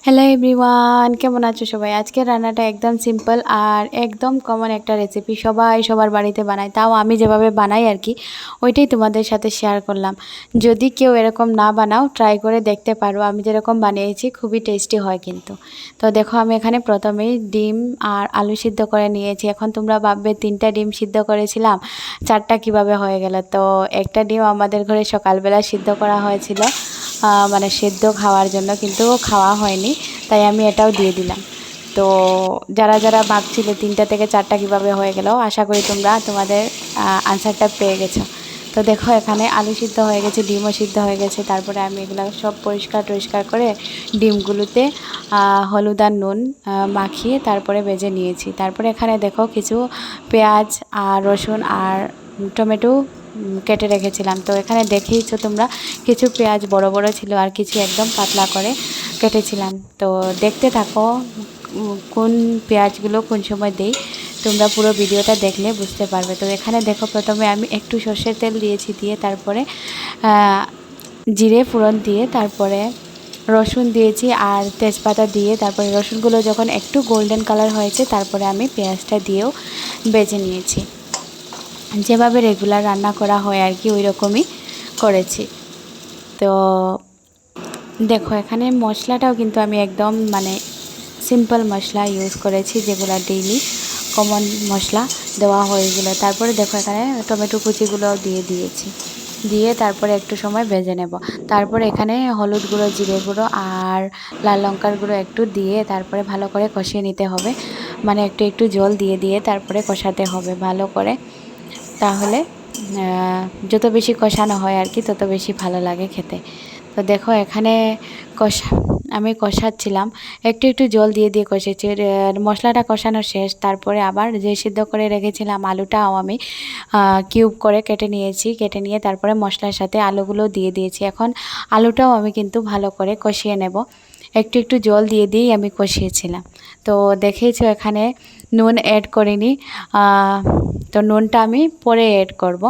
Hello everyone, কেমন আছো সবাই? আজকের রান্নাটা একদম সিম্পল আর একদম কমন একটা রেসিপি, সবাই সবার বাড়িতে বানায়, তাও আমি যেভাবে বানাই আর কি ওইটাই তোমাদের সাথে শেয়ার করলাম। যদি কেউ এরকম না বানাও ট্রাই করে দেখতে পারো, আমি যেরকম বানিয়েছি খুবই টেস্টি হয় কিন্তু। তো দেখো আমি এখানে প্রথমেই ডিম আর আলু সিদ্ধ করে নিয়েছি। এখন তোমরা ভাববে 3টা ডিম সিদ্ধ করেছিলাম, 4টা কিভাবে হয়ে গেল? তো একটা ডিম আমাদের ঘরে সকালবেলা সিদ্ধ করা হয়েছিল, মানে সেদ্ধ খাওয়ার জন্য, কিন্তু খাওয়া হয়নি, তাই আমি এটাও দিয়ে দিলাম। তো যারা যারা ভাবছিলে 3টা থেকে 4টা কীভাবে হয়ে গেল, আশা করি তোমরা তোমাদের আনসারটা পেয়ে গেছো। তো দেখো এখানে আলু সিদ্ধ হয়ে গেছে, ডিমও সিদ্ধ হয়ে গেছে। তারপরে আমি এগুলো সব পরিষ্কার করে ডিমগুলোতে হলুদ আর নুন মাখিয়ে তারপরে ভেজে নিয়েছি। তারপরে এখানে দেখো কিছু পেঁয়াজ আর রসুন আর টমেটো কেটে রেখেছিলাম। তো এখানে দেখেইছো তোমরা, কিছু পেঁয়াজ বড় বড় ছিল আর কিছু একদম পাতলা করে কেটেছিলাম। তো দেখতে থাকো কোন পেঁয়াজগুলো কোন সময় দেই, তোমরা পুরো ভিডিওটা দেখলে বুঝতে পারবে। তো এখানে দেখো প্রথমে আমি একটু সর্ষের তেল দিয়েছি, দিয়ে তারপরে জিরে ফোড়ন দিয়ে তারপরে রসুন দিয়েছি আর তেজপাতা দিয়ে, তারপরে রসুনগুলো যখন একটু গোল্ডেন কালার হয়েছে তারপরে আমি পেঁয়াজটা দিয়েও ভেজে নিয়েছি। যেভাবে রেগুলার রান্না করা হয় আর কি ওই রকমই করেছি। তো দেখো এখানে মশলাটাও কিন্তু আমি একদম মানে সিম্পল মশলা ইউজ করেছি, যেগুলো ডেইলি কমন মশলা দেওয়া হয়েগুলো। তারপরে দেখো এখানে টমেটো কুচিগুলোও দিয়ে দিয়েছি, দিয়ে তারপরে একটু সময় ভেজে নেব। তারপরে এখানে হলুদ গুঁড়ো, জিরে গুঁড়ো আর লাল লঙ্কার গুঁড়ো একটু দিয়ে তারপরে ভালো করে কষিয়ে নিতে হবে, মানে একটু একটু জল দিয়ে দিয়ে তারপরে কষাতে হবে ভালো করে। তাহলে যত বেশি কষানো হয় আর কি তত বেশি ভালো লাগে খেতে। তো দেখো এখানে আমি কষাচ্ছিলাম, একটু একটু জল দিয়ে দিয়ে কষেছি। মশলাটা কষানো শেষ, তারপরে আবার যে সিদ্ধ করে রেখেছিলাম আলুটাও আমি কিউব করে কেটে নিয়েছি, কেটে নিয়ে তারপরে মশলার সাথে আলুগুলো দিয়ে দিয়েছি। এখন আলুটাও আমি কিন্তু ভালো করে কষিয়ে নেব, একটু একটু জল দিয়ে দিয়েই আমি কষিয়েছিলাম। তো দেখেইছো এখানে নুন অ্যাড করিনি, তো নুনটা আমি পরে অ্যাড করব।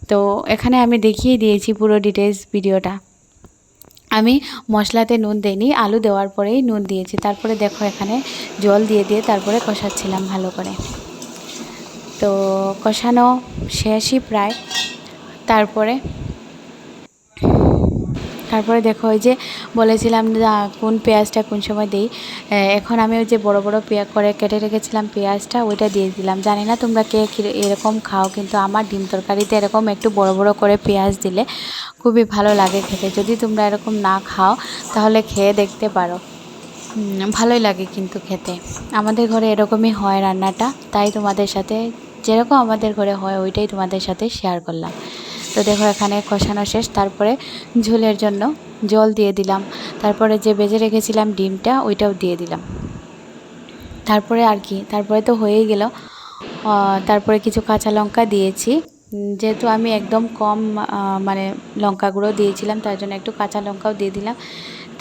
তো এখানে আমি দেখিয়ে দিয়েছি পুরো ডিটেলস ভিডিওটা। আমি মশলাতে নুন দিইনি, আলু দেওয়ার পরেই নুন দিয়েছি। তারপরে দেখো এখানে জল দিয়ে দিয়ে তারপরে কষাচ্ছিলাম ভালো করে। তো কষানো শেষই প্রায়। তারপরে দেখো ওই যে বলেছিলাম কোন পেঁয়াজটা কোন সময় দিই, এখন আমি ওই যে বড় বড় পেঁয়াজ করে কেটে রেখেছিলাম পেঁয়াজটা, ওইটা দিয়ে দিলাম। জানি না তোমরা কে এরকম খাও, কিন্তু আমার ডিম তরকারিতে এরকম একটু বড় বড় করে পেঁয়াজ দিলে খুবই ভালো লাগে খেতে। যদি তোমরা এরকম না খাও তাহলে খেয়ে দেখতে পারো, ভালোই লাগে কিন্তু খেতে। আমাদের ঘরে এরকমই হয় রান্নাটা, তাই তোমাদের সাথে যেরকম আমাদের ঘরে হয় ওইটাই তোমাদের সাথে শেয়ার করলাম। তো দেখো এখানে কষানো শেষ, তারপরে ঝোলের জন্য জল দিয়ে দিলাম। তারপরে যে ভেজে রেখেছিলাম ডিমটা ওইটাও দিয়ে দিলাম। তারপরে আর কি, তারপরে তো হয়েই গেল। তারপরে কিছু কাঁচা লঙ্কা দিয়েছি, যেহেতু আমি একদম কম মানে লঙ্কা গুঁড়ো দিয়েছিলাম, তার জন্য একটু কাঁচা লঙ্কাও দিয়ে দিলাম।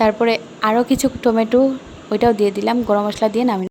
তারপরে আরও কিছু টমেটো ওইটাও দিয়ে দিলাম, গরম মশলা দিয়ে নামিয়ে